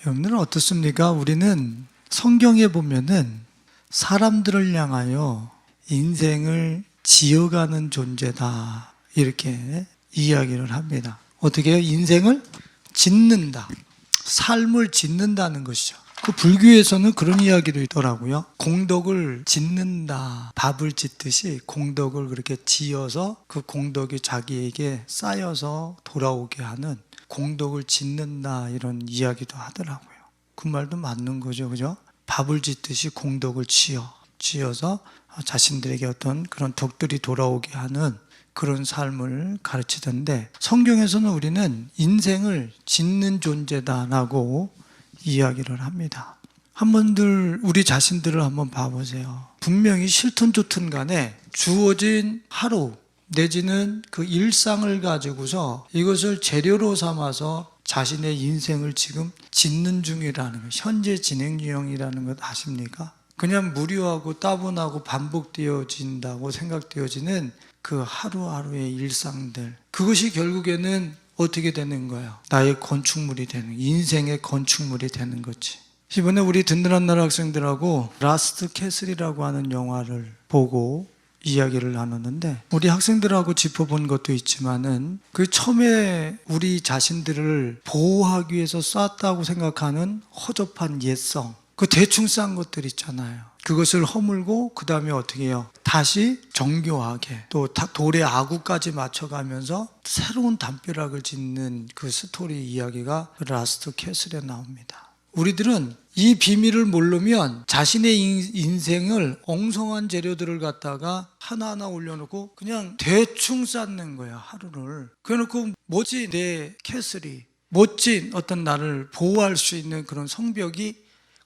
여러분들은 어떻습니까? 우리는 성경에 보면은 사람들을 향하여 인생을 지어가는 존재다, 이렇게 이야기를 합니다. 어떻게 해요? 인생을 짓는다, 삶을 짓는다는 것이죠. 그 불교에서는 그런 이야기도 있더라고요. 공덕을 짓는다, 밥을 짓듯이 공덕을 그렇게 지어서 그 공덕이 자기에게 쌓여서 돌아오게 하는, 공덕을 짓는다, 이런 이야기도 하더라고요. 그 말도 맞는 거죠, 그죠? 밥을 짓듯이 공덕을 지어서 자신들에게 어떤 그런 덕들이 돌아오게 하는 그런 삶을 가르치던데, 성경에서는 우리는 인생을 짓는 존재다라고 이야기를 합니다. 한번들 우리 자신들을 한번 봐보세요. 분명히 싫든 좋든 간에 주어진 하루 내지는 그 일상을 가지고서 이것을 재료로 삼아서 자신의 인생을 지금 짓는 중이라는 것, 현재 진행 중이라는 것 아십니까? 그냥 무료하고 따분하고 반복되어진다고 생각되어지는 그 하루하루의 일상들, 그것이 결국에는 어떻게 되는 거예요? 나의 건축물이 되는, 인생의 건축물이 되는 거지. 이번에 우리 든든한 나라 학생들하고 라스트 캐슬이라고 하는 영화를 보고 이야기를 나눴는데, 우리 학생들하고 짚어본 것도 있지만은 그 처음에 우리 자신들을 보호하기 위해서 쐈다고 생각하는 허접한 옛성, 그 대충 싼 것들 있잖아요. 그것을 허물고 그 다음에 어떻게 해요? 다시 정교하게 또 돌의 아구까지 맞춰가면서 새로운 담벼락을 짓는 그 스토리 이야기가 라스트 캐슬에 나옵니다. 우리들은 이 비밀을 모르면 자신의 인생을 엉성한 재료들을 갖다가 하나하나 올려놓고 그냥 대충 쌓는 거야, 하루를. 그래놓고 멋진 내 캐슬이, 멋진 어떤 나를 보호할 수 있는 그런 성벽이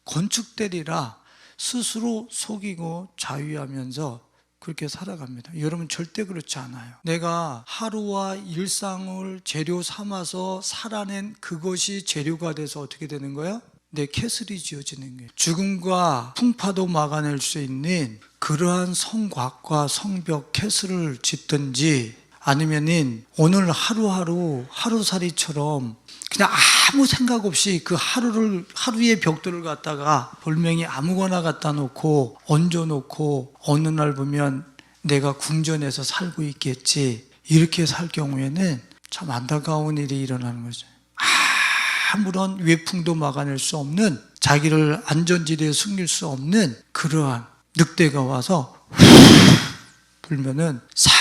건축되리라 스스로 속이고 자유하면서 그렇게 살아갑니다. 여러분, 절대 그렇지 않아요. 내가 하루와 일상을 재료 삼아서 살아낸 그것이 재료가 돼서 어떻게 되는 거예요? 내 캐슬이 지어지는 거예요. 죽음과 풍파도 막아낼 수 있는 그러한 성곽과 성벽 캐슬을 짓든지, 아니면은 오늘 하루살이처럼 그냥 아무 생각 없이 그 하루의 벽돌을 갖다가 벌명히 아무거나 갖다 놓고 얹어놓고 어느 날 보면 내가 궁전에서 살고 있겠지, 이렇게 살 경우에는 참 안타까운 일이 일어나는 거죠. 아무런 외풍도 막아낼 수 없는, 자기를 안전지대에 숨길 수 없는 그러한 늑대가 와서 불면은 싹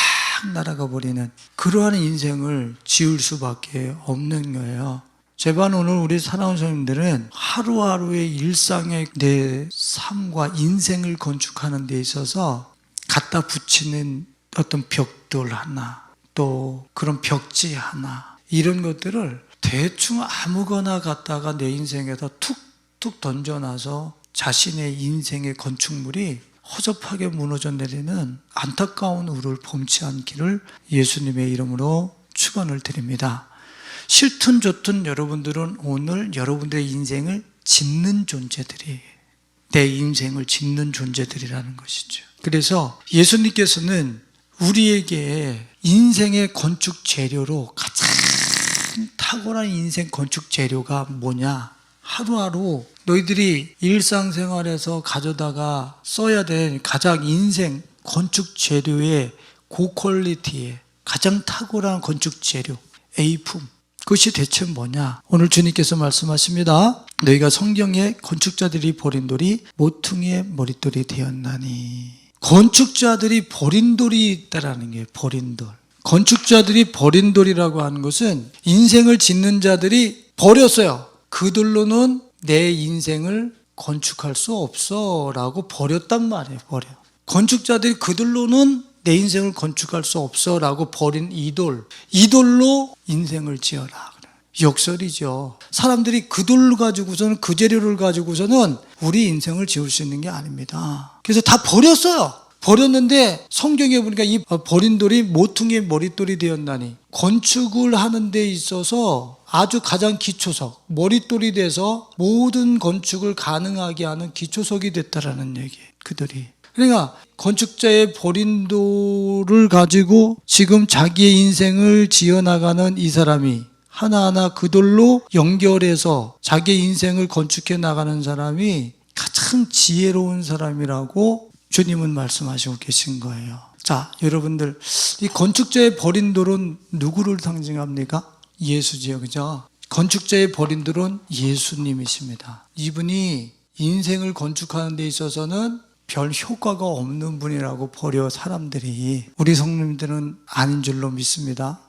날아가 버리는 그러한 인생을 지을 수밖에 없는 거예요. 제발 오늘 우리 사랑하는 성도님들은 하루하루의 일상의 내 삶과 인생을 건축하는 데 있어서 갖다 붙이는 어떤 벽돌 하나, 또 그런 벽지 하나, 이런 것들을 대충 아무거나 갖다가 내 인생에다 툭툭 던져놔서 자신의 인생의 건축물이 허접하게 무너져 내리는 안타까운 우를 범치 않기를 예수님의 이름으로 축원을 드립니다. 싫든 좋든 여러분들은 오늘 여러분들의 인생을 짓는 존재들이, 내 인생을 짓는 존재들이라는 것이죠. 그래서 예수님께서는 우리에게 인생의 건축 재료로 가장 탁월한 인생 건축 재료가 뭐냐? 하루하루 너희들이 일상생활에서 가져다가 써야 될 가장 인생 건축 재료의 고퀄리티의 가장 탁월한 건축 재료, A품, 그것이 대체 뭐냐? 오늘 주님께서 말씀하십니다. 너희가 성경의 건축자들이 버린 돌이 모퉁이의 머릿돌이 되었나니. 건축자들이 버린 돌이 있다라는 게, 버린 돌. 건축자들이 버린 돌이라고 하는 것은 인생을 짓는 자들이 버렸어요. 그 돌로는 내 인생을 건축할 수 없어 라고 버렸단 말이에요. 버려. 건축자들이 그 돌로는 내 인생을 건축할 수 없어 라고 버린 이 돌로 인생을 지어라. 역설이죠. 사람들이 그 돌을 가지고서는, 그 재료를 가지고서는 우리 인생을 지을 수 있는 게 아닙니다. 그래서 다 버렸어요. 버렸는데 성경에 보니까 이 버린 돌이 모퉁이의 머릿돌이 되었나니, 건축을 하는 데 있어서 아주 가장 기초석, 머릿돌이 돼서 모든 건축을 가능하게 하는 기초석이 됐다라는 얘기예요, 그들이. 그러니까 건축자의 버린 돌을 가지고 지금 자기의 인생을 지어나가는 이 사람이 하나하나 그 돌로 연결해서 자기 인생을 건축해 나가는 사람이 가장 지혜로운 사람이라고 주님은 말씀하시고 계신 거예요. 자, 여러분들, 이 건축자의 버린 돌은 누구를 상징합니까? 예수지요, 그죠? 건축자의 버린 돌은 예수님이십니다. 이분이 인생을 건축하는 데 있어서는 별 효과가 없는 분이라고 버려 사람들이. 우리 성도님들은 아닌 줄로 믿습니다.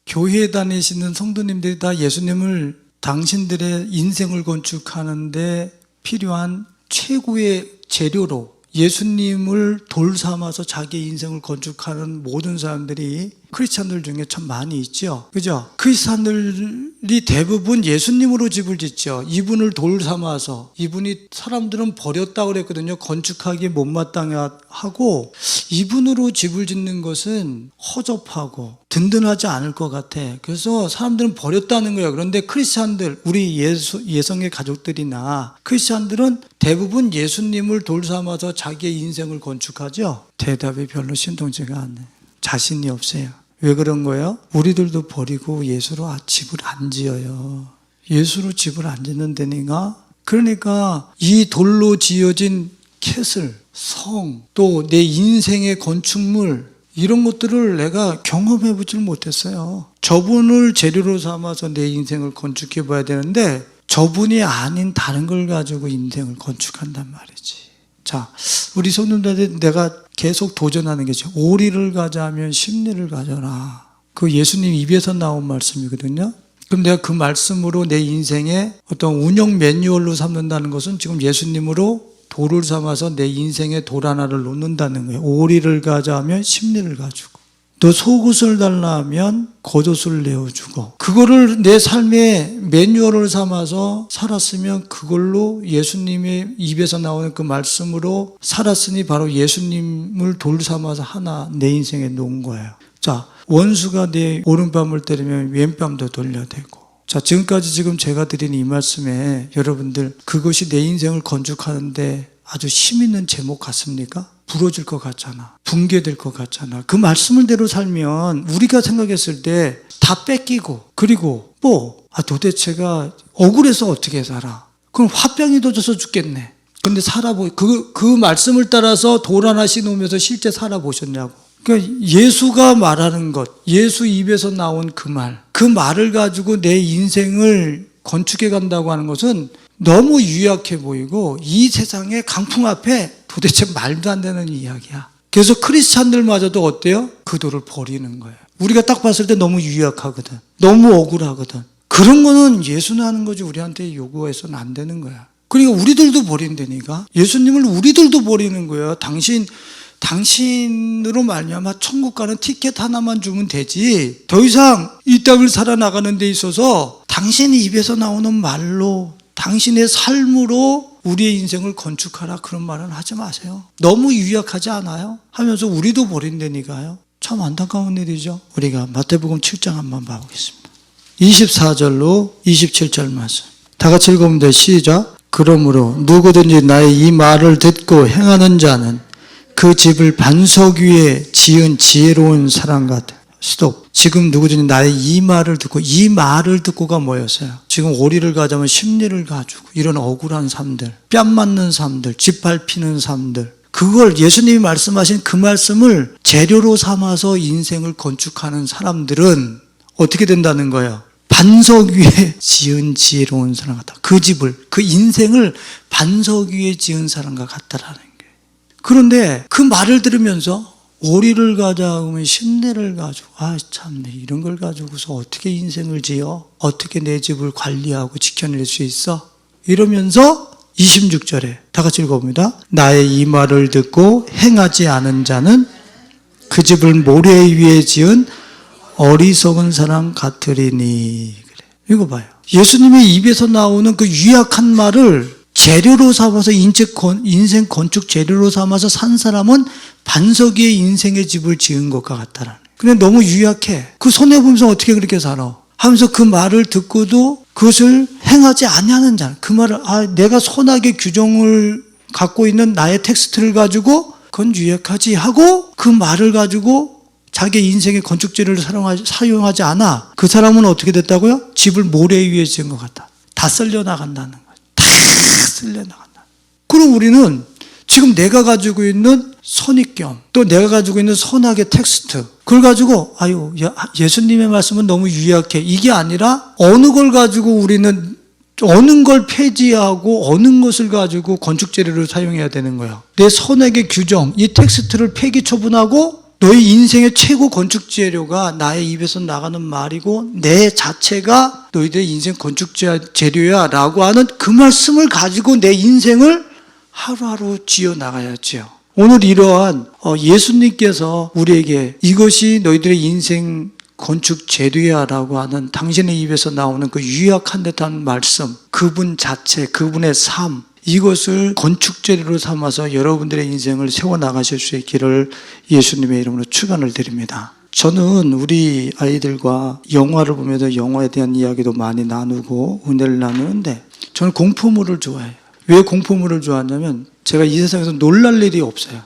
교회에 다니시는 성도님들이 다 예수님을 당신들의 인생을 건축하는데 필요한 최고의 재료로 예수님을 돌 삼아서 자기 인생을 건축하는 모든 사람들이 크리스찬들 중에 참 많이 있죠. 그죠? 크리스찬들이 대부분 예수님으로 집을 짓죠. 이분을 돌 삼아서. 이분이 사람들은 버렸다고 그랬거든요. 건축하기 못마땅해 하고, 이분으로 집을 짓는 것은 허접하고 든든하지 않을 것 같아. 그래서 사람들은 버렸다는 거예요. 그런데 크리스찬들, 우리 예성의 가족들이나 크리스찬들은 대부분 예수님을 돌 삼아서 자기의 인생을 건축하죠. 대답이 별로 신통치가 않네. 자신이 없어요. 왜 그런 거예요? 우리들도 버리고 예수로 집을 안 지어요. 예수로 집을 안 짓는다니까. 그러니까 이 돌로 지어진 캐슬, 성, 또 내 인생의 건축물, 이런 것들을 내가 경험해 보질 못했어요. 저분을 재료로 삼아서 내 인생을 건축해 봐야 되는데 저분이 아닌 다른 걸 가지고 인생을 건축한단 말이지. 자, 우리 성도님들한테 내가 계속 도전하는 게 있죠. 오리를 가자면 십리를 가져라. 그 예수님 입에서 나온 말씀이거든요. 그럼 내가 그 말씀으로 내 인생의 어떤 운영 매뉴얼로 삼는다는 것은 지금 예수님으로 돌을 삼아서 내 인생에 돌 하나를 놓는다는 거예요. 오리를 가자 하면 십리를 가지고, 또 속옷을 달라 하면 겉옷을 내어주고, 그거를 내 삶의 매뉴얼을 삼아서 살았으면 그걸로 예수님의 입에서 나오는 그 말씀으로 살았으니 바로 예수님을 돌 삼아서 하나 내 인생에 놓은 거예요. 자, 원수가 내 오른뺨을 때리면 왼뺨도 돌려대고. 자, 지금까지 제가 드린 이 말씀에 여러분들 그것이 내 인생을 건축하는데 아주 힘 있는 제목 같습니까? 부러질 것 같잖아. 붕괴될 것 같잖아. 그 말씀을 대로 살면 우리가 생각했을 때 다 뺏기고, 그리고 도대체가 억울해서 어떻게 살아? 그럼 화병이 도져서 죽겠네. 근데 그 말씀을 따라서 돌 하나씩 놓으면서 실제 살아보셨냐고. 그러니까 예수가 말하는 것, 예수 입에서 나온 그 말을 가지고 내 인생을 건축해 간다고 하는 것은 너무 유약해 보이고 이 세상의 강풍 앞에 도대체 말도 안 되는 이야기야. 그래서 크리스찬들마저도 어때요? 그 돌을 버리는 거예요. 우리가 딱 봤을 때 너무 유약하거든. 너무 억울하거든. 그런 거는 예수는 하는 거지 우리한테 요구해서는 안 되는 거야. 그러니까 우리들도 버린다니까. 예수님을 우리들도 버리는 거예요. 당신으로 말미암아 천국 가는 티켓 하나만 주면 되지. 더 이상 이 땅을 살아나가는 데 있어서 당신의 입에서 나오는 말로, 당신의 삶으로 우리의 인생을 건축하라, 그런 말은 하지 마세요. 너무 유약하지 않아요? 하면서 우리도 버린다니까요. 참 안타까운 일이죠. 우리가 마태복음 7장 한번 봐보겠습니다. 24절로 27절 말씀. 다 같이 읽으면 돼. 시작. 그러므로 누구든지 나의 이 말을 듣고 행하는 자는 그 집을 반석 위에 지은 지혜로운 사람 같아. 스톱. 지금 누구든지 나의 이 말을 듣고가 뭐였어요? 지금 오리를 가자면 십리를 가지고 이런 억울한 삶들, 뺨 맞는 삶들, 짓밟히는 삶들, 그걸 예수님이 말씀하신 그 말씀을 재료로 삼아서 인생을 건축하는 사람들은 어떻게 된다는 거예요? 반석 위에 지은 지혜로운 사람 같다. 그 집을, 그 인생을 반석 위에 지은 사람과 같다라는 거예요. 그런데 그 말을 들으면서 오리를 가자 하면 십리를 가지고, 참네, 이런 걸 가지고서 어떻게 인생을 지어? 어떻게 내 집을 관리하고 지켜낼 수 있어? 이러면서 26절에 다 같이 읽어봅니다. 나의 이 말을 듣고 행하지 않은 자는 그 집을 모래 위에 지은 어리석은 사람 같으리니. 그래. 이거 봐요. 예수님의 입에서 나오는 그 유약한 말을 재료로 삼아서 인생 건축 재료로 삼아서 산 사람은 반석 위에 인생의 집을 지은 것과 같다라는. 근데 너무 유약해. 그 손해보면서 어떻게 그렇게 살아? 하면서 그 말을 듣고도 그것을 행하지 아니하는 자, 그 말을 내가 선악의 규정을 갖고 있는 나의 텍스트를 가지고 그건 유약하지 하고 그 말을 가지고 자기 인생의 건축 재료를 사용하지 않아. 그 사람은 어떻게 됐다고요? 집을 모래 위에 지은 것 같다. 다 쓸려 나간다는 거예요. 다 쓸려 나간다. 그럼 우리는 지금 내가 가지고 있는 선입견, 또 내가 가지고 있는 선악의 텍스트, 그걸 가지고 예수님의 말씀은 너무 유약해, 이게 아니라 어느 걸 가지고 우리는 어느 걸 폐지하고 어느 것을 가지고 건축 재료를 사용해야 되는 거야. 내 선악의 규정, 이 텍스트를 폐기 처분하고 너희 인생의 최고 건축 재료가 나의 입에서 나가는 말이고 내 자체가 너희들의 인생 건축 재료야 라고 하는 그 말씀을 가지고 내 인생을 하루하루 지어나가야지요. 오늘 이러한 예수님께서 우리에게 이것이 너희들의 인생 건축 재료야 라고 하는 당신의 입에서 나오는 그 유약한 듯한 말씀, 그분 자체, 그분의 삶, 이것을 건축 재료로 삼아서 여러분들의 인생을 세워나가실 수 있기를 예수님의 이름으로 축원을 드립니다. 저는 우리 아이들과 영화를 보면서 영화에 대한 이야기도 많이 나누고 은혜를 나누는데 저는 공포물을 좋아해요. 왜 공포물을 좋아하냐면 제가 이 세상에서 놀랄 일이 없어요.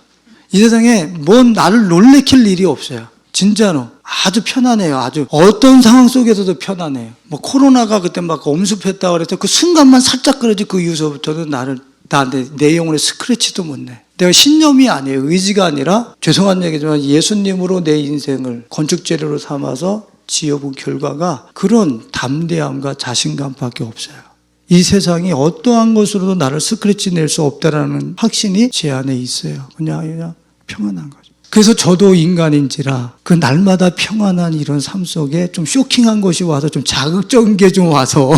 이 세상에 뭔 나를 놀래킬 일이 없어요. 진짜로 아주 편안해요. 아주 어떤 상황 속에서도 편안해요. 뭐 코로나가 그때 막 엄습했다고 그래서 그 순간만 살짝 그러지 그 이후서부터는 내 영혼에 스크래치도 못 내. 내가 신념이 아니에요. 의지가 아니라 죄송한 얘기지만 예수님으로 내 인생을 건축 재료로 삼아서 지어본 결과가 그런 담대함과 자신감밖에 없어요. 이 세상이 어떠한 것으로도 나를 스크래치 낼 수 없다라는 확신이 제 안에 있어요. 그냥 평안한 거죠. 그래서 저도 인간인지라 그 날마다 평안한 이런 삶 속에 좀 쇼킹한 것이 와서 좀 자극적인 게 좀 와서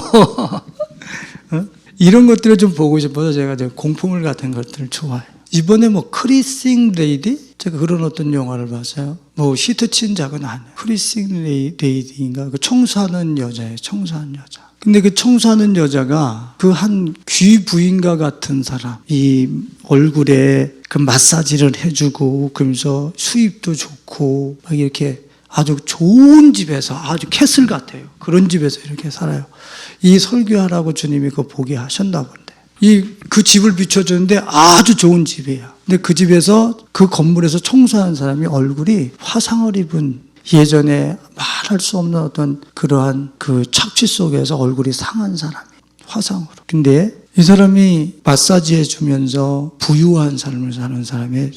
이런 것들을 좀 보고 싶어서 제가 공포물 같은 것들을 좋아해요. 이번에 뭐 크리싱 레이디? 제가 그런 어떤 영화를 봤어요. 뭐 시트 친 작은 아니에요. 크리싱 레이디인가? 그 청소하는 여자예요. 청소하는 여자. 근데 그 청소하는 여자가 그 한 귀부인과 같은 사람, 이 얼굴에 그 마사지를 해주고 그러면서 수입도 좋고 막 이렇게 아주 좋은 집에서 아주 캐슬 같아요. 그런 집에서 이렇게 살아요. 이 설교하라고 주님이 그거 보게 하셨나 본데. 그 집을 비춰주는데 아주 좋은 집이에요. 근데 그 집에서 그 건물에서 청소하는 사람이 얼굴이 화상을 입은 예전에 말할 수 없는 어떤 그러한 그 착취 속에서 얼굴이 상한 사람이 화상으로. 근데 이 사람이 마사지 해주면서 부유한 삶을 사는 사람의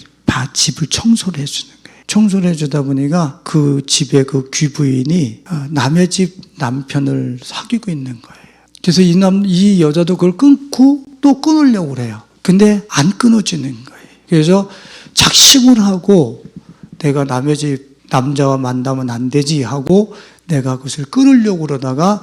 집을 청소를 해주는 거예요. 청소를 해주다 보니까 그 집의 그 귀부인이 남의 집 남편을 사귀고 있는 거예요. 그래서 이 여자도 그걸 끊고 또 끊으려고 그래요. 근데 안 끊어지는 거예요. 그래서 작심을 하고 내가 남의 집 남자와 만나면 안 되지 하고 내가 그것을 끊으려고 그러다가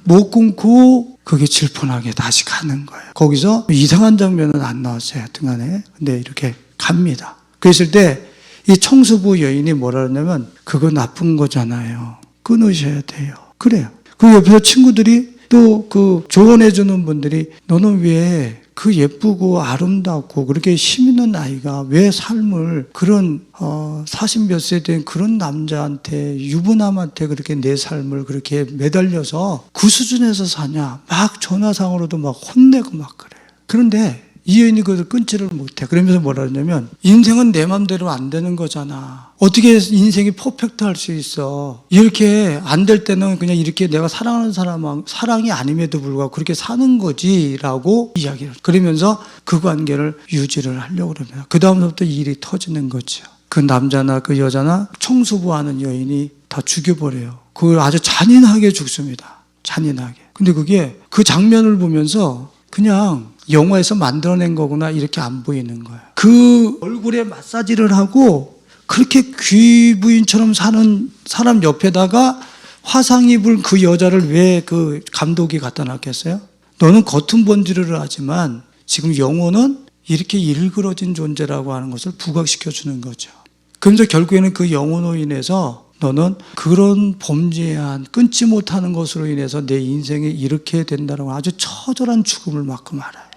못 끊고 그게 질펀하게 다시 가는 거예요. 거기서 이상한 장면은 안 나왔어요. 하여튼간에. 근데 이렇게 갑니다. 그랬을 때 이 청소부 여인이 뭐라 그러냐면 그거 나쁜 거잖아요. 끊으셔야 돼요. 그래요. 그 옆에서 친구들이 또 그 조언해 주는 분들이 너는 왜 그 예쁘고 아름답고 그렇게 힘 있는 아이가 왜 삶을 그런 40몇 세 된 그런 남자한테 유부남한테 그렇게 내 삶을 그렇게 매달려서 그 수준에서 사냐 막 전화상으로도 막 혼내고 막 그래요. 그런데 이 여인이 그것을 끊지를 못해. 그러면서 뭐라 그러냐면 인생은 내 맘대로 안 되는 거잖아. 어떻게 인생이 퍼펙트 할 수 있어. 이렇게 안 될 때는 그냥 이렇게 내가 사랑하는 사람하고 사랑이 아님에도 불구하고 그렇게 사는 거지 라고 이야기를. 그러면서 그 관계를 유지를 하려고 그럽니다. 그 다음부터 일이 터지는 거죠. 그 남자나 그 여자나 청소부 하는 여인이 다 죽여버려요. 그걸 아주 잔인하게 죽습니다. 잔인하게. 근데 그게 그 장면을 보면서 그냥 영화에서 만들어낸 거구나 이렇게 안 보이는 거예요. 그 얼굴에 마사지를 하고 그렇게 귀부인처럼 사는 사람 옆에다가 화상 입을 그 여자를 왜 그 감독이 갖다 놨겠어요? 너는 겉은 번지르르 하지만 지금 영혼은 이렇게 일그러진 존재라고 하는 것을 부각시켜 주는 거죠. 그러면서 결국에는 그 영혼으로 인해서 너는 그런 범죄한 끊지 못하는 것으로 인해서 내 인생이 이렇게 된다고 아주 처절한 죽음을 맞고 말아요.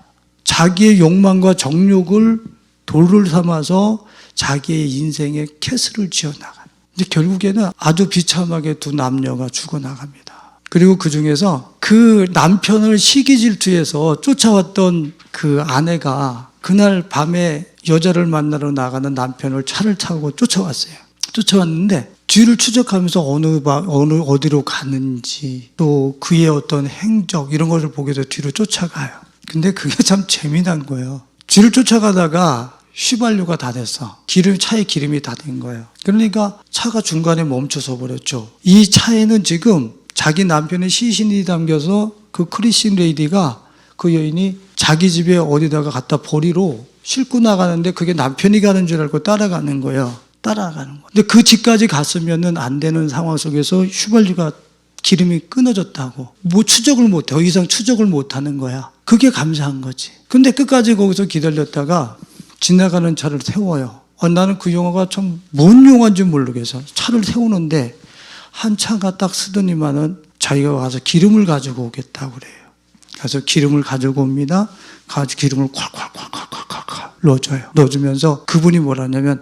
자기의 욕망과 정욕을 돌을 삼아서 자기의 인생의 캐슬을 지어나가요. 이제 결국에는 아주 비참하게 두 남녀가 죽어나갑니다. 그리고 그 중에서 그 남편을 시기 질투해서 쫓아왔던 그 아내가 그날 밤에 여자를 만나러 나가는 남편을 차를 타고 쫓아왔어요. 쫓아왔는데 뒤를 추적하면서 어디로 가는지, 또 그의 어떤 행적, 이런 것을 보게 돼서 뒤로 쫓아가요. 근데 그게 참 재미난 거예요. 뒤를 쫓아가다가 휘발유가 다 됐어. 차에 기름이 다 된 거예요. 그러니까 차가 중간에 멈춰서 버렸죠. 이 차에는 지금 자기 남편의 시신이 담겨서 그 크리스틴 레이디가, 그 여인이 자기 집에 어디다가 갖다 버리러 싣고 나가는데 그게 남편이 가는 줄 알고 따라가는 거예요. 근데 그 집까지 갔으면은 안 되는 상황 속에서 휘발유가 기름이 끊어졌다고. 더 이상 추적을 못 하는 거야. 그게 감사한 거지. 근데 끝까지 거기서 기다렸다가 지나가는 차를 세워요. 나는 그 영화가 참 뭔 영화인지 모르겠어. 차를 세우는데 한 차가 딱 쓰더니만은 자기가 와서 기름을 가지고 오겠다고 그래요. 그래서 기름을 가지고 옵니다. 기름을 콸콸콸콸콸콸 넣어줘요. 넣어주면서 그분이 뭐라냐면,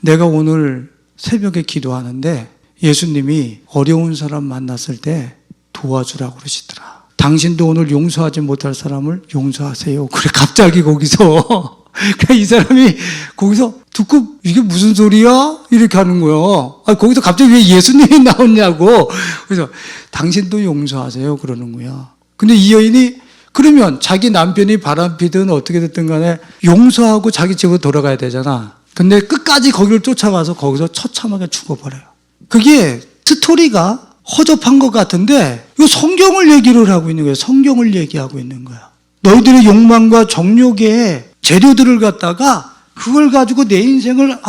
내가 오늘 새벽에 기도하는데 예수님이 어려운 사람 만났을 때 도와주라고 그러시더라. 당신도 오늘 용서하지 못할 사람을 용서하세요. 그래, 갑자기 거기서 그러니까 이 사람이 거기서 듣고 이게 무슨 소리야? 이렇게 하는 거예요. 거기서 갑자기 왜 예수님이 나오냐고. 그래서 당신도 용서하세요 그러는 거야. 근데 이 여인이 그러면 자기 남편이 바람피든 어떻게 됐든 간에 용서하고 자기 집으로 돌아가야 되잖아. 근데 끝까지 거기를 쫓아가서 거기서 처참하게 죽어버려요. 그게 스토리가 허접한 것 같은데 이거 성경을 얘기를 하고 있는 거예요. 성경을 얘기하고 있는 거야. 너희들의 욕망과 정욕의 재료들을 갖다가 그걸 가지고 내 인생을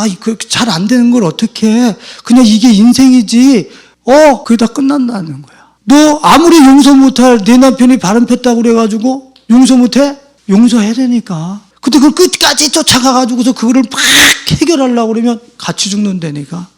잘 안 되는 걸 어떻게 해. 그냥 이게 인생이지. 그게 다 끝난다는 거야. 너 아무리 용서 못할 내 남편이 바람 폈다고 그래가지고 용서 못해? 용서해야 되니까. 근데 그걸 끝까지 쫓아가가지고서 그거를 막 해결하려고 그러면 같이 죽는다니까.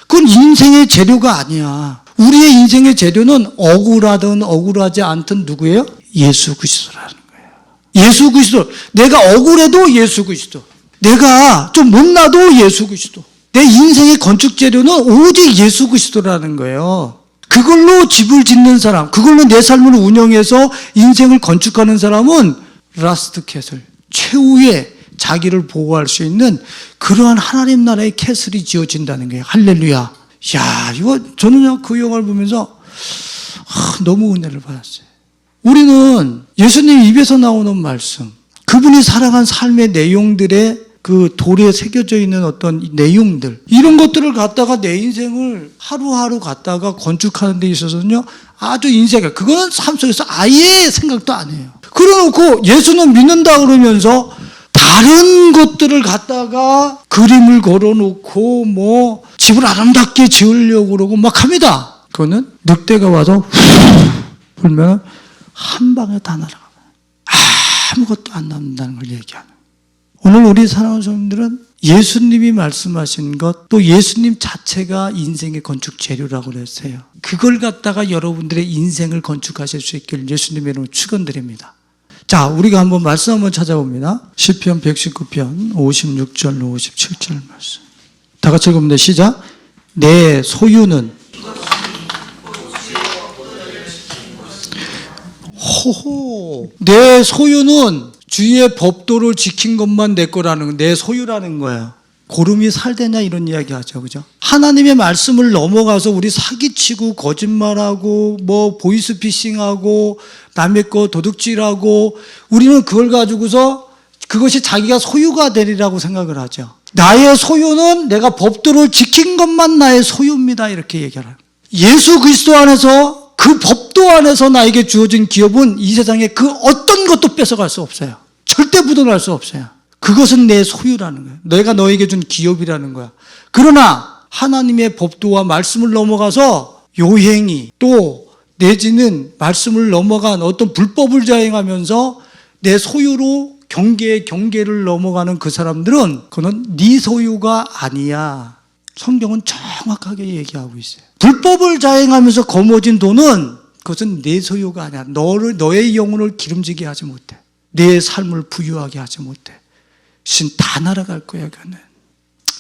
그건 인생의 재료가 아니야. 우리의 인생의 재료는 억울하든 억울하지 않든 누구예요? 예수 그리스도라는 거예요. 예수 그리스도. 내가 억울해도 예수 그리스도. 내가 좀 못나도 예수 그리스도. 내 인생의 건축 재료는 오직 예수 그리스도라는 거예요. 그걸로 집을 짓는 사람, 그걸로 내 삶을 운영해서 인생을 건축하는 사람은 라스트 캐슬, 최후의 자기를 보호할 수 있는 그러한 하나님 나라의 캐슬이 지어진다는 거예요. 할렐루야. 저는 그 영화를 보면서 너무 은혜를 받았어요. 우리는 예수님 입에서 나오는 말씀, 그분이 살아간 삶의 내용들의 그 돌에 새겨져 있는 어떤 내용들, 이런 것들을 갖다가 내 인생을 하루하루 갖다가 건축하는 데 있어서는요, 아주 그거는 삶 속에서 아예 생각도 안 해요. 그래놓고 예수는 믿는다 그러면서 다른 것들을 갖다가 그림을 걸어놓고 집을 아름답게 지으려고 그러고 막 합니다. 그거는 늑대가 와서 후 불면 한 방에 다 날아가요. 아무것도 안 남는다는 걸 얘기하는 거예요. 오늘 우리 사랑하는 성도들은 예수님이 말씀하신 것, 또 예수님 자체가 인생의 건축 재료라고 그랬어요. 그걸 갖다가 여러분들의 인생을 건축하실 수 있기를 예수님의 이름으로 축원드립니다. 자, 우리가 한번 말씀 한번 찾아봅니다. 시편 119편 56절 57절 말씀. 다 같이 읽으면 시작. 내 소유는 내 소유는 주의 법도를 지킨 것만 내 거라는, 내 소유라는 거야. 고름이 살되냐 이런 이야기 하죠. 그죠? 하나님의 말씀을 넘어가서 우리 사기치고 거짓말하고 보이스피싱하고 남의 거 도둑질하고 우리는 그걸 가지고서 그것이 자기가 소유가 되리라고 생각을 하죠. 나의 소유는 내가 법도를 지킨 것만 나의 소유입니다. 이렇게 얘기하라. 예수 그리스도 안에서 그 법도 안에서 나에게 주어진 기업은 이 세상에 그 어떤 것도 뺏어갈 수 없어요. 절대 묻어날 수 없어요. 그것은 내 소유라는 거예요. 내가 너에게 준 기업이라는 거야. 그러나 하나님의 법도와 말씀을 넘어가서 요행이 또 내지는 말씀을 넘어간 어떤 불법을 자행하면서 내 소유로 경계를 넘어가는 그 사람들은 그건 네 소유가 아니야. 성경은 정확하게 얘기하고 있어요. 불법을 자행하면서 거머쥔 돈은 그것은 내 소유가 아니야. 너의 영혼을 기름지게 하지 못해. 내 삶을 부유하게 하지 못해. 신 다 날아갈 거야, 그는.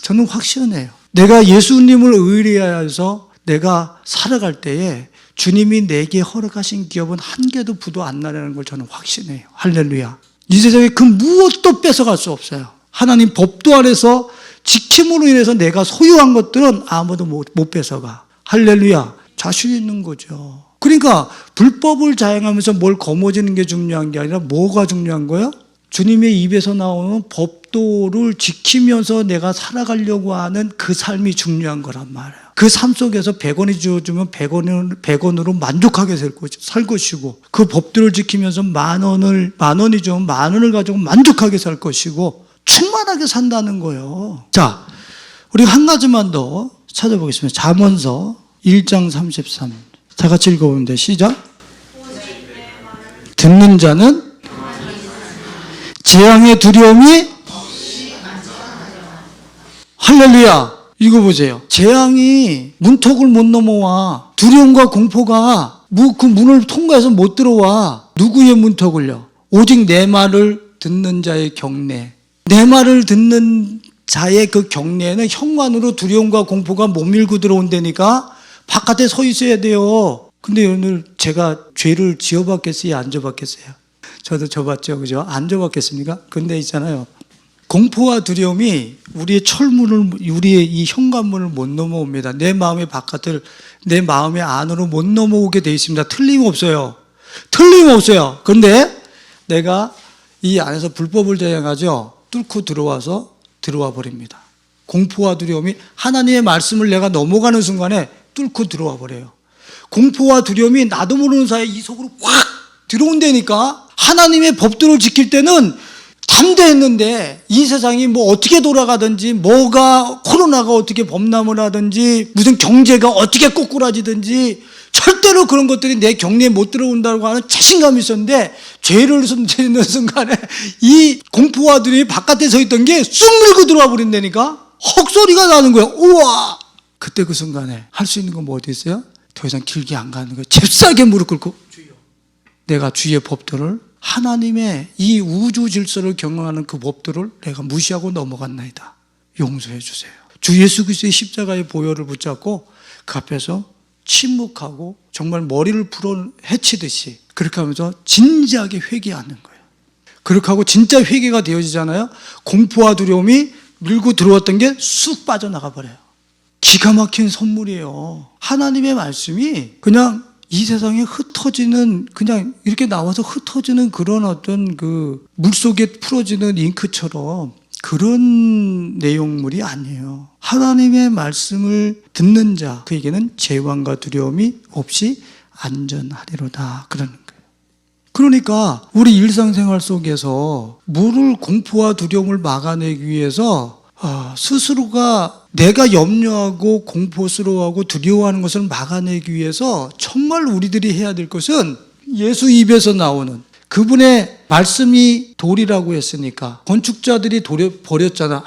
저는 확신해요. 내가 예수님을 의뢰하여서 내가 살아갈 때에 주님이 내게 허락하신 기업은 한 개도 부도 안 나라는 걸 저는 확신해요. 할렐루야. 이 세상에 그 무엇도 뺏어갈 수 없어요. 하나님 법도 안에서 지킴으로 인해서 내가 소유한 것들은 아무도 못 뺏어가. 할렐루야. 자신 있는 거죠. 그러니까 불법을 자행하면서 뭘 거머쥐는 게 중요한 게 아니라 뭐가 중요한 거예요? 주님의 입에서 나오는 법도를 지키면서 내가 살아가려고 하는 그 삶이 중요한 거란 말이에요. 그 삶 속에서 100원이 주어주면 100원으로 만족하게 살 것이고, 그 법도를 지키면서 만 원이 주면 만 원을 가지고 만족하게 살 것이고, 충만하게 산다는 거예요. 자, 우리 한 가지만 더 찾아보겠습니다. 잠언서 1장 33. 다 같이 읽어보면 돼. 시작. 듣는 자는 재앙의 두려움이 할렐루야. 읽어보세요. 재앙이 문턱을 못 넘어와. 두려움과 공포가 그 문을 통과해서 못 들어와. 누구의 문턱을요? 오직 내 말을 듣는 자의 경내. 내 말을 듣는 자의 그 경내에는 현관으로 두려움과 공포가 못 밀고 들어온다니까 바깥에 서 있어야 돼요. 근데 오늘 제가 죄를 지어봤겠어요? 안 지어봤겠어요? 저도 져봤죠. 그죠? 안 져봤겠습니까? 근데 있잖아요. 공포와 두려움이 우리의 우리의 이 현관문을 못 넘어옵니다. 내 마음의 바깥을, 내 마음의 안으로 못 넘어오게 되어 있습니다. 틀림없어요. 틀림없어요. 그런데 내가 이 안에서 불법을 자행하죠. 뚫고 들어와 버립니다. 공포와 두려움이 하나님의 말씀을 내가 넘어가는 순간에 뚫고 들어와 버려요. 공포와 두려움이 나도 모르는 사이에 이 속으로 확 들어온다니까. 하나님의 법도를 지킬 때는 담대했는데 이 세상이 뭐 어떻게 돌아가든지, 코로나가 어떻게 범람을 하든지, 무슨 경제가 어떻게 꼬꾸라지든지 절대로 그런 것들이 내 경내에 못 들어온다고 하는 자신감이 있었는데, 죄를 손대는 순간에 이 공포와 두려움이 바깥에 서 있던 게 쑥 밀고 들어와 버린다니까. 헉소리가 나는 거야. 우와. 그때 그 순간에 할 수 있는 건 뭐 어디 있어요? 더 이상 길게 안 가는 거예요. 잽싸게 무릎 꿇고, 주여, 내가 주의 법도를, 하나님의 이 우주 질서를 경영하는 그 법도를 내가 무시하고 넘어갔나이다. 용서해 주세요. 주 예수 그리스도의 십자가의 보혈을 붙잡고 그 앞에서 침묵하고 정말 머리를 풀어 헤치듯이 그렇게 하면서 진지하게 회개하는 거예요. 그렇게 하고 진짜 회개가 되어지잖아요. 공포와 두려움이 밀고 들어왔던 게 쑥 빠져나가 버려요. 기가 막힌 선물이에요. 하나님의 말씀이 그냥 이 세상에 흩어지는, 그냥 이렇게 나와서 흩어지는 그런 어떤 그 물속에 풀어지는 잉크처럼 그런 내용물이 아니에요. 하나님의 말씀을 듣는 자, 그에게는 재앙과 두려움이 없이 안전하리로다. 그러는 거예요. 그러니까 우리 일상생활 속에서 물을, 공포와 두려움을 막아내기 위해서 스스로가 내가 염려하고 공포스러워하고 두려워하는 것을 막아내기 위해서 정말 우리들이 해야 될 것은 예수 입에서 나오는 그분의 말씀이 돌이라고 했으니까 건축자들이 버렸잖아.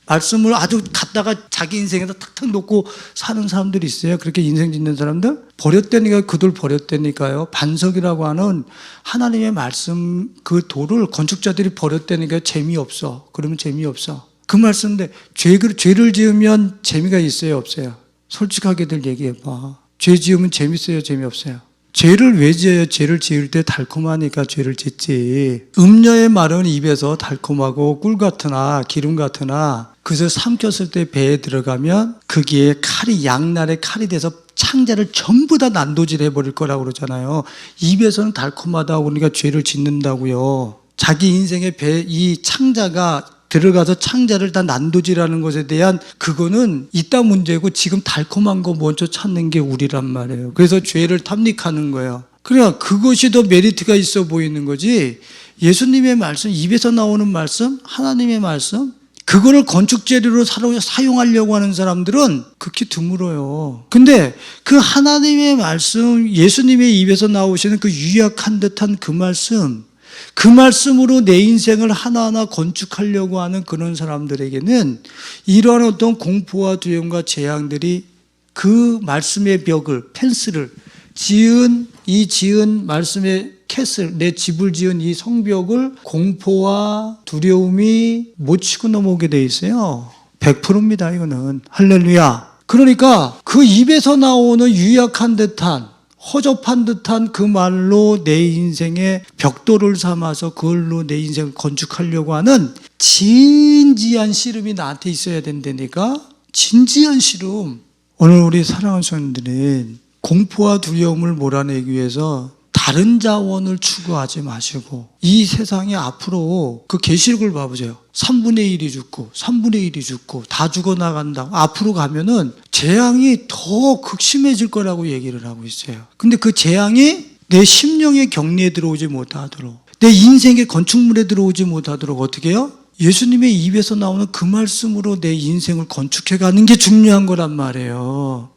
말씀을 아주 갖다가 자기 인생에다 탁탁 놓고 사는 사람들이 있어요. 그렇게 인생 짓는 사람들 버렸다니까, 그 돌 버렸다니까요. 반석이라고 하는 하나님의 말씀, 그 돌을 건축자들이 버렸다니까. 재미없어. 그러면 재미없어. 그 말씀인데 죄를 지으면 재미가 있어요, 없어요? 솔직하게들 얘기해봐. 죄 지으면 재밌어요, 재미없어요? 죄를 왜 지어요? 죄를 지을 때 달콤하니까 죄를 짓지. 음녀의 말은 입에서 달콤하고 꿀 같으나 기름 같으나 그것을 삼켰을 때 배에 들어가면 거기에 칼이, 양날의 칼이 돼서 창자를 전부 다 난도질 해버릴 거라고 그러잖아요. 입에서는 달콤하다고 그러니까 죄를 짓는다고요. 자기 인생의 이 창자가 들어가서 창자를 다 난도질하는 것에 대한 그거는 이따 문제고, 지금 달콤한 거 먼저 찾는 게 우리란 말이에요. 그래서 죄를 탐닉하는 거예요. 그러니까 그것이 더 메리트가 있어 보이는 거지. 예수님의 말씀, 입에서 나오는 말씀, 하나님의 말씀, 그거를 건축재료로 사용하려고 하는 사람들은 극히 드물어요. 근데 그 하나님의 말씀, 예수님의 입에서 나오시는 그 유약한 듯한 그 말씀, 그 말씀으로 내 인생을 하나하나 건축하려고 하는 그런 사람들에게는 이러한 어떤 공포와 두려움과 재앙들이 그 말씀의 벽을, 펜스를 지은 말씀의 캐슬, 내 집을 지은 이 성벽을 공포와 두려움이 못 치고 넘어오게 돼 있어요. 100%입니다, 이거는. 할렐루야. 그러니까 그 입에서 나오는 유약한 듯한 허접한 듯한 그 말로 내 인생의 벽돌을 삼아서 그걸로 내 인생을 건축하려고 하는 진지한 씨름이 나한테 있어야 된다니까. 진지한 씨름. 오늘 우리 사랑하는 성도들은 공포와 두려움을 몰아내기 위해서 다른 자원을 추구하지 마시고 이 세상에 앞으로 그 계시록을 봐보세요. 3분의 1이 죽고 3분의 1이 죽고 다 죽어나간다고. 앞으로 가면은 재앙이 더 극심해질 거라고 얘기를 하고 있어요. 근데 그 재앙이 내 심령의 격리에 들어오지 못하도록, 내 인생의 건축물에 들어오지 못하도록 어떻게 해요? 예수님의 입에서 나오는 그 말씀으로 내 인생을 건축해가는 게 중요한 거란 말이에요.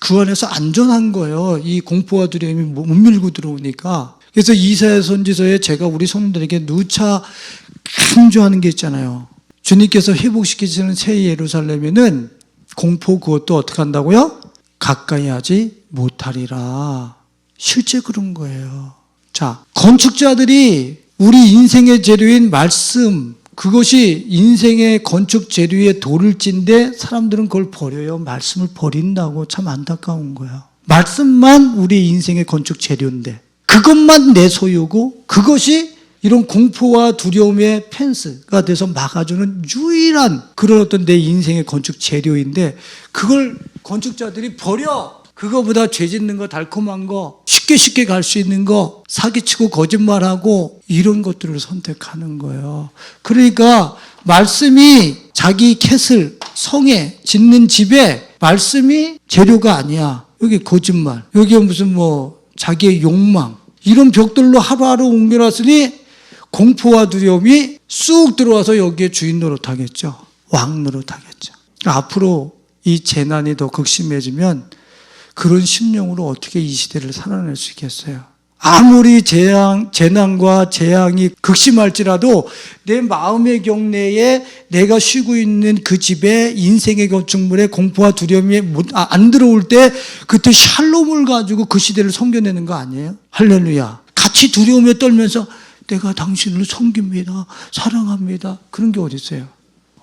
그 안에서 안전한 거예요. 이 공포와 두려움이 못 밀고 들어오니까. 그래서 이사야 선지서에 제가 우리 성도들에게 누차 강조하는 게 있잖아요. 주님께서 회복시키시는 새 예루살렘에는 공포 그것도 어떻게 한다고요? 가까이 하지 못하리라. 실제 그런 거예요. 자, 건축자들이 우리 인생의 재료인 말씀, 그것이 인생의 건축 재료의 돌을 찐데 사람들은 그걸 버려요. 말씀을 버린다고. 참 안타까운 거야. 말씀만 우리 인생의 건축 재료인데 그것만 내 소유고 그것이 이런 공포와 두려움의 펜스가 돼서 막아주는 유일한 그런 어떤 내 인생의 건축 재료인데 그걸 건축자들이 버려. 그거보다 죄 짓는 거, 달콤한 거, 쉽게 갈 수 있는 거, 사기치고 거짓말하고 이런 것들을 선택하는 거예요. 그러니까 말씀이 자기 캐슬, 성에 짓는 집에 말씀이 재료가 아니야. 여기 거짓말, 여기 무슨 자기의 욕망, 이런 벽돌로 하루하루 옮겨놨으니 공포와 두려움이 쑥 들어와서 여기에 주인 노릇하겠죠. 왕 노릇하겠죠. 앞으로 이 재난이 더 극심해지면 그런 심령으로 어떻게 이 시대를 살아낼 수 있겠어요? 아무리 재난과 재앙이 극심할지라도 내 마음의 경내에 내가 쉬고 있는 그 집에 인생의 건축물에 공포와 두려움이 안 들어올 때 그때 샬롬을 가지고 그 시대를 섬겨내는 거 아니에요? 할렐루야. 같이 두려움에 떨면서 내가 당신을 섬깁니다. 사랑합니다. 그런 게 어디 있어요?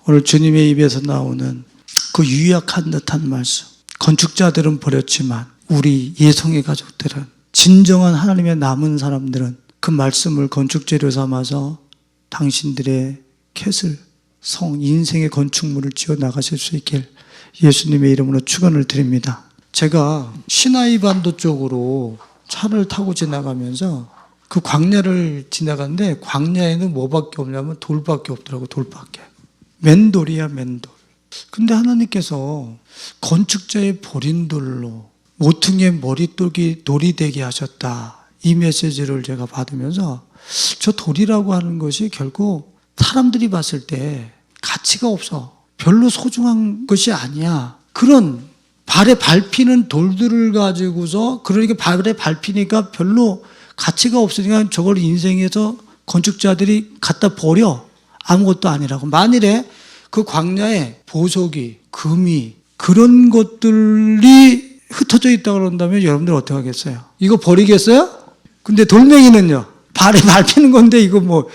오늘 주님의 입에서 나오는 그 유약한 듯한 말씀. 건축자들은 버렸지만 우리 예성의 가족들은, 진정한 하나님의 남은 사람들은 그 말씀을 건축재료 삼아서 당신들의 캐슬, 성, 인생의 건축물을 지어 나가실 수 있길 예수님의 이름으로 축원을 드립니다. 제가 시나이 반도 쪽으로 차를 타고 지나가면서 그 광야를 지나갔는데 광야에는 뭐밖에 없냐면 돌밖에 없더라고. 돌밖에. 맨돌이야, 맨돌. 근데 하나님께서 건축자의 버린 돌로 모퉁이의 머릿돌이 돌이 되게 하셨다. 이 메시지를 제가 받으면서 저 돌이라고 하는 것이 결국 사람들이 봤을 때 가치가 없어. 별로 소중한 것이 아니야. 그런 발에 밟히는 돌들을 가지고서, 그러니까 발에 밟히니까 별로 가치가 없으니까 저걸 인생에서 건축자들이 갖다 버려. 아무것도 아니라고. 만일에 그 광야에 보석이, 금이, 그런 것들이 흩어져 있다고 그런다면 여러분들 어떻게 하겠어요? 이거 버리겠어요? 근데 돌멩이는요? 발에 밟히는 건데 이거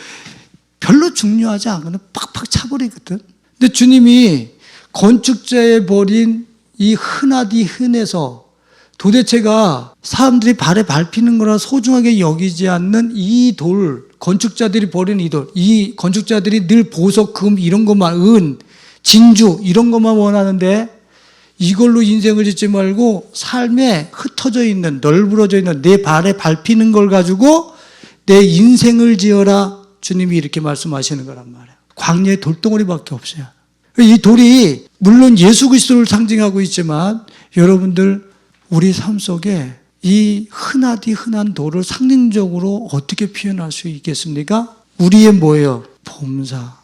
별로 중요하지 않거든. 팍팍 차버리거든. 근데 주님이 건축자에 버린 이 흔하디 흔해서 도대체가 사람들이 발에 밟히는 거라 소중하게 여기지 않는 이 돌, 건축자들이 버린 이 돌, 이 건축자들이 늘 보석, 금 이런 것만, 은, 진주 이런 것만 원하는데 이걸로 인생을 짓지 말고 삶에 흩어져 있는, 널브러져 있는 내 발에 밟히는 걸 가지고 내 인생을 지어라. 주님이 이렇게 말씀하시는 거란 말이에요. 광야에 돌덩어리밖에 없어요. 이 돌이 물론 예수 그리스도를 상징하고 있지만 여러분들 우리 삶 속에 이 흔하디 흔한 돌을 상징적으로 어떻게 표현할 수 있겠습니까? 우리의 뭐예요? 범사,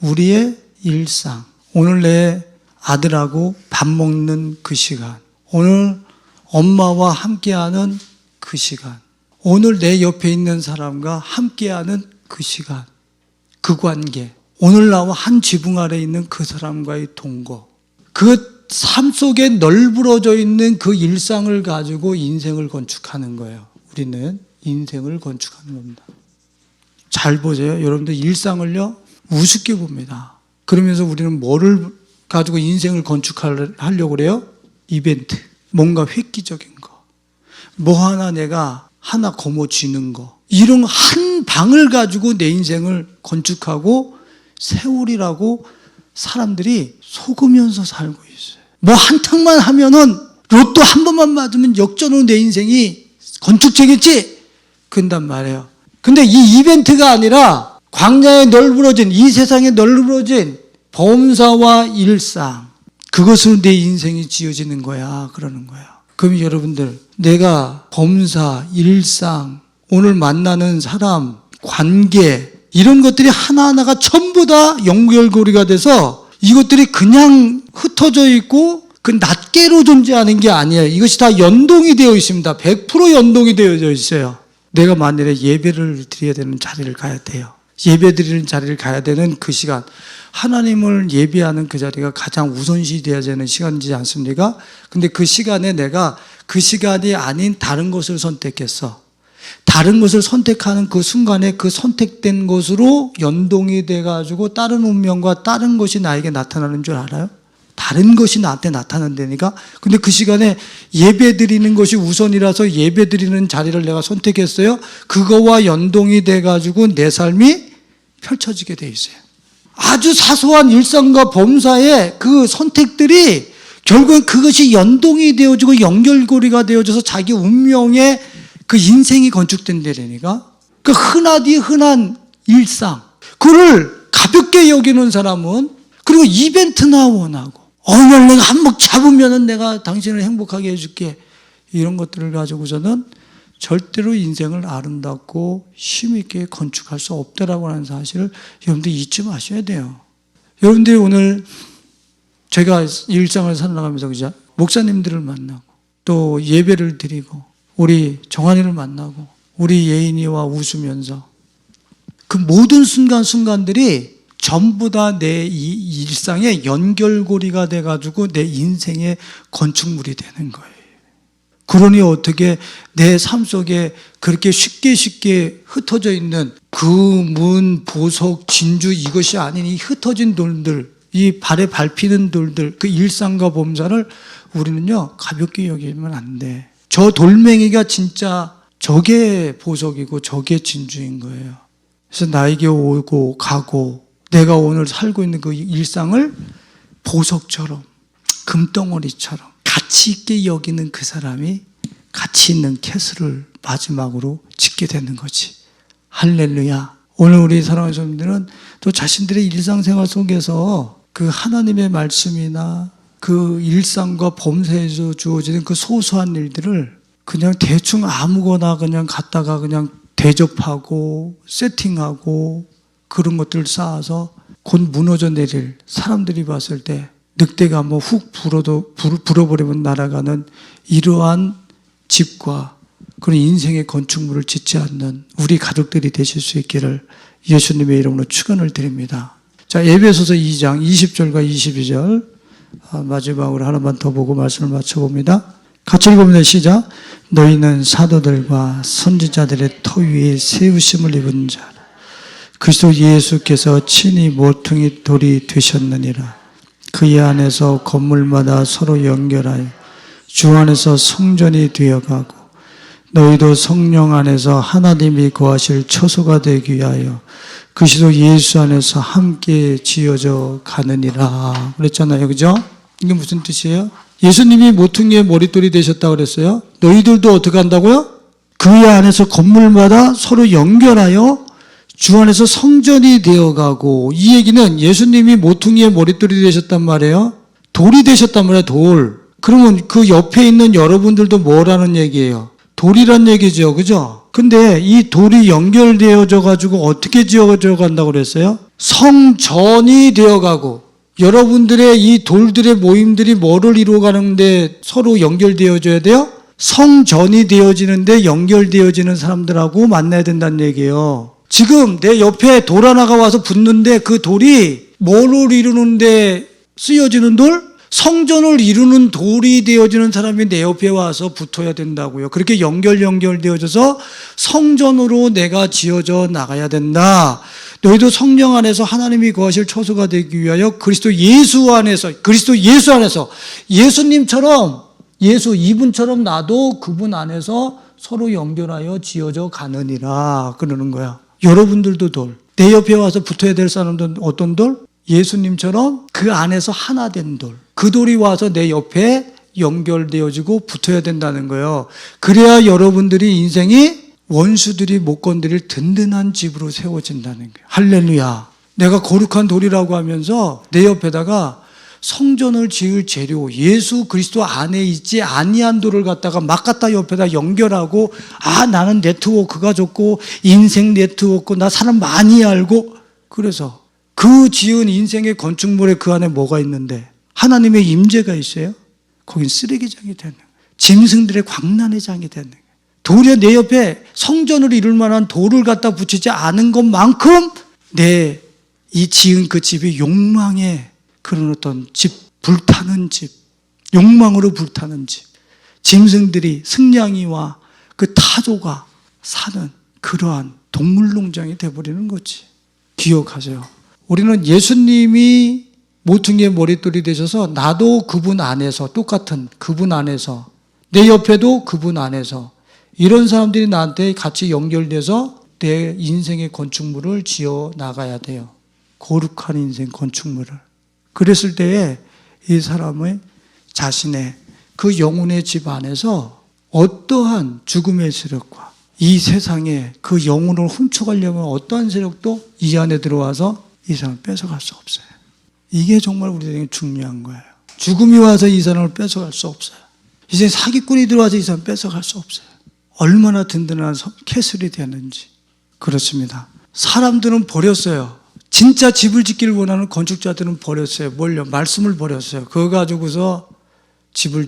우리의 일상. 오늘 내 아들하고 밥 먹는 그 시간, 오늘 엄마와 함께하는 그 시간, 오늘 내 옆에 있는 사람과 함께하는 그 시간, 그 관계, 오늘 나와 한 지붕 아래 있는 그 사람과의 동거, 그 삶 속에 널브러져 있는 그 일상을 가지고 인생을 건축하는 거예요. 우리는 인생을 건축하는 겁니다. 잘 보세요. 여러분들 일상을요 우습게 봅니다. 그러면서 우리는 뭐를 가지고 인생을 건축하려고 그래요? 이벤트. 뭔가 획기적인 거, 뭐 하나 내가 하나 거머쥐는 거, 이런 한 방을 가지고 내 인생을 건축하고 세월이라고 사람들이 속으면서 살고 있어요. 뭐 한탕만 하면은 로또 한 번만 맞으면 역전으로 내 인생이 건축되겠지? 그런단 말이에요. 근데 이 이벤트가 아니라 광야에 널브러진, 이 세상에 널브러진 범사와 일상, 그것으로 내 인생이 지어지는 거야, 그러는 거야. 그럼 여러분들, 내가 범사, 일상, 오늘 만나는 사람, 관계, 이런 것들이 하나하나가 전부 다 연결고리가 돼서 이것들이 그냥 흩어져 있고 그 낱개로 존재하는 게 아니에요. 이것이 다 연동이 되어 있습니다. 100% 연동이 되어져 있어요. 내가 만일에 예배를 드려야 되는 자리를 가야 돼요. 예배 드리는 자리를 가야 되는 그 시간, 하나님을 예배하는 그 자리가 가장 우선시 되어야 되는 시간이지 않습니까? 근데 그 시간에 내가 그 시간이 아닌 다른 것을 선택했어. 다른 것을 선택하는 그 순간에 그 선택된 것으로 연동이 돼가지고 다른 운명과 다른 것이 나에게 나타나는 줄 알아요? 다른 것이 나한테 나타난다니까? 근데 그 시간에 예배 드리는 것이 우선이라서 예배 드리는 자리를 내가 선택했어요. 그거와 연동이 돼가지고 내 삶이 펼쳐지게 돼 있어요. 아주 사소한 일상과 범사의 그 선택들이 결국은 그것이 연동이 되어지고 연결고리가 되어져서 자기 운명의 그 인생이 건축된다니까? 그 흔하디 흔한 일상, 그를 가볍게 여기는 사람은, 그리고 이벤트나 원하고, 오늘 내가 한몫 잡으면은 내가 당신을 행복하게 해줄게, 이런 것들을 가지고서는 절대로 인생을 아름답고 힘있게 건축할 수 없다라고 하는 사실을 여러분들 잊지 마셔야 돼요. 여러분들이 오늘 제가 일상을 살아가면서 그죠? 목사님들을 만나고 또 예배를 드리고 우리 정한이를 만나고 우리 예인이와 웃으면서 그 모든 순간순간들이 전부 다 내 이 일상의 연결고리가 돼가지고 내 인생의 건축물이 되는 거예요. 그러니 어떻게 내 삶 속에 그렇게 쉽게 흩어져 있는 금은, 보석, 진주 이것이 아닌 이 흩어진 돌들, 이 발에 밟히는 돌들, 그 일상과 범사를 우리는요 가볍게 여기면 안 돼. 저 돌멩이가 진짜 저게 보석이고 저게 진주인 거예요. 그래서 나에게 오고 가고 내가 오늘 살고 있는 그 일상을 보석처럼 금덩어리처럼 가치 있게 여기는 그 사람이 가치 있는 캐슬을 마지막으로 짓게 되는 거지. 할렐루야. 오늘 우리 사랑하는 성도들은 또 자신들의 일상생활 속에서 그 하나님의 말씀이나 그 일상과 범사에서 주어지는 그 소소한 일들을 그냥 대충 아무거나 그냥 갖다가 그냥 대접하고 세팅하고 그런 것들을 쌓아서 곧 무너져 내릴, 사람들이 봤을 때 늑대가 한번 훅 불어버리면 날아가는 이러한 집과 그런 인생의 건축물을 짓지 않는 우리 가족들이 되실 수 있기를 예수님의 이름으로 축원을 드립니다. 자, 에베소서 2장 20절과 22절 마지막으로 하나만 더 보고 말씀을 마쳐봅니다. 같이 읽어봅니다. 시작. 너희는 사도들과 선지자들의 터 위에 세우심을 입은 자라. 그리스도 예수께서 친히 모퉁이 돌이 되셨느니라. 그의 안에서 건물마다 서로 연결하여 주 안에서 성전이 되어가고 너희도 성령 안에서 하나님이 거하실 처소가 되기 위하여 그리스도 예수 안에서 함께 지어져 가느니라 그랬잖아요. 그죠? 이게 무슨 뜻이에요? 예수님이 모퉁이의 머릿돌이 되셨다고 그랬어요. 너희들도 어떻게 한다고요? 그의 안에서 건물마다 서로 연결하여 주 안에서 성전이 되어가고, 이 얘기는 예수님이 모퉁이의 머릿돌이 되셨단 말이에요. 돌이 되셨단 말이에요. 돌. 그러면 그 옆에 있는 여러분들도 뭐라는 얘기예요? 돌이란 얘기죠. 그죠? 근데 이 돌이 연결되어져 가지고 어떻게 지어져 간다고 그랬어요? 성전이 되어가고, 여러분들의 이 돌들의 모임들이 뭐를 이루어가는데 서로 연결되어져야 돼요? 성전이 되어지는데 연결되어지는 사람들하고 만나야 된다는 얘기예요. 지금 내 옆에 돌 하나가 와서 붙는데 그 돌이 뭐를 이루는데 쓰여지는 돌? 성전을 이루는 돌이 되어지는 사람이 내 옆에 와서 붙어야 된다고요. 그렇게 연결되어져서 성전으로 내가 지어져 나가야 된다. 너희도 성령 안에서 하나님이 거하실 처소가 되기 위하여 그리스도 예수 안에서 예수님처럼 예수 이분처럼 나도 그분 안에서 서로 연결하여 지어져 가느니라 그러는 거야. 여러분들도 돌. 내 옆에 와서 붙어야 될 사람들은 어떤 돌? 예수님처럼 그 안에서 하나 된 돌. 그 돌이 와서 내 옆에 연결되어지고 붙어야 된다는 거예요. 그래야 여러분들이 인생이 원수들이 못 건드릴 든든한 집으로 세워진다는 거예요. 할렐루야. 내가 거룩한 돌이라고 하면서 내 옆에다가 성전을 지을 재료, 예수 그리스도 안에 있지 아니한 돌을 갖다가 막 갖다 옆에다 연결하고, 나는 네트워크가 좋고 인생 네트워크, 나 사람 많이 알고, 그래서 그 지은 인생의 건축물에 그 안에 뭐가 있는데 하나님의 임재가 있어요? 거긴 쓰레기장이 되는 거예요. 짐승들의 광란의 장이 되는 거예요. 도리어 내 옆에 성전을 이룰 만한 돌을 갖다 붙이지 않은 것만큼 내 이 지은 그 집이 욕망의 그런 어떤 집, 불타는 집, 욕망으로 불타는 집, 짐승들이, 승냥이와 그 타조가 사는 그러한 동물농장이 되어버리는 거지. 기억하세요. 우리는 예수님이 모퉁이의 머릿돌이 되셔서 나도 그분 안에서, 똑같은 그분 안에서, 내 옆에도 그분 안에서, 이런 사람들이 나한테 같이 연결돼서 내 인생의 건축물을 지어 나가야 돼요. 거룩한 인생 건축물을. 그랬을 때에 이 사람의 자신의 그 영혼의 집 안에서 어떠한 죽음의 세력과 이 세상에 그 영혼을 훔쳐가려면 어떠한 세력도 이 안에 들어와서 이 사람을 뺏어갈 수 없어요. 이게 정말 우리에게 중요한 거예요. 죽음이 와서 이 사람을 뺏어갈 수 없어요. 이제 사기꾼이 들어와서 이 사람을 뺏어갈 수 없어요. 얼마나 든든한 캐슬이 되는지. 그렇습니다. 사람들은 버렸어요. 진짜 집을 짓기를 원하는 건축자들은 버렸어요. 뭘요? 말씀을 버렸어요. 그거 가지고서 집을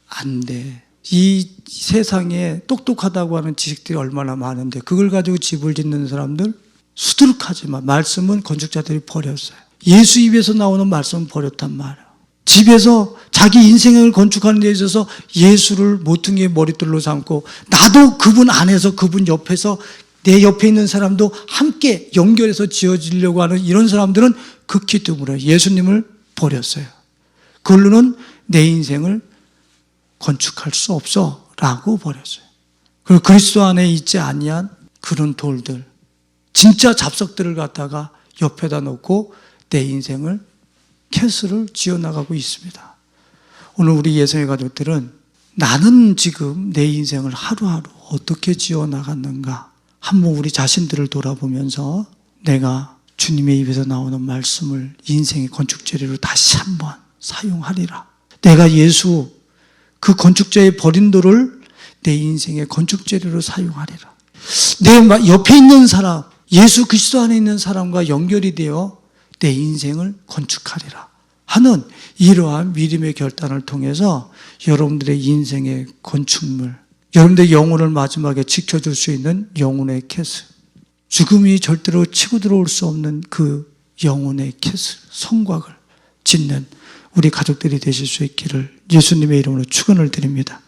안 돼. 이 세상에 똑똑하다고 하는 지식들이 얼마나 많은데 그걸 가지고 집을 짓는 사람들 수두룩하지만 말씀은 건축자들이 버렸어요. 예수 입에서 나오는 말씀은 버렸단 말이에요. 집에서 자기 인생을 건축하는 데 있어서 예수를 모퉁이의 머릿돌로 삼고 나도 그분 안에서 그분 옆에서 내 옆에 있는 사람도 함께 연결해서 지어지려고 하는 이런 사람들은 극히 드물어요. 예수님을 버렸어요. 그걸로는 내 인생을 건축할 수 없어 라고 버렸어요. 그리고 그리스도 안에 있지 아니한 그런 돌들, 진짜 잡석들을 갖다가 옆에다 놓고 내 인생을 캐슬을 지어나가고 있습니다. 오늘 우리 예성의 가족들은 나는 지금 내 인생을 하루하루 어떻게 지어나갔는가 한번 우리 자신들을 돌아보면서 내가 주님의 입에서 나오는 말씀을 인생의 건축재료로 다시 한번 사용하리라. 내가 예수 그 건축자의 버린 돌을 내 인생의 건축재료로 사용하리라. 내 옆에 있는 사람, 예수 그리스도 안에 있는 사람과 연결이 되어 내 인생을 건축하리라 하는 이러한 믿음의 결단을 통해서 여러분들의 인생의 건축물, 여러분들의 영혼을 마지막에 지켜줄 수 있는 영혼의 캐슬, 죽음이 절대로 치고 들어올 수 없는 그 영혼의 캐슬, 성곽을 짓는 우리 가족들이 되실 수 있기를 예수님의 이름으로 축원을 드립니다.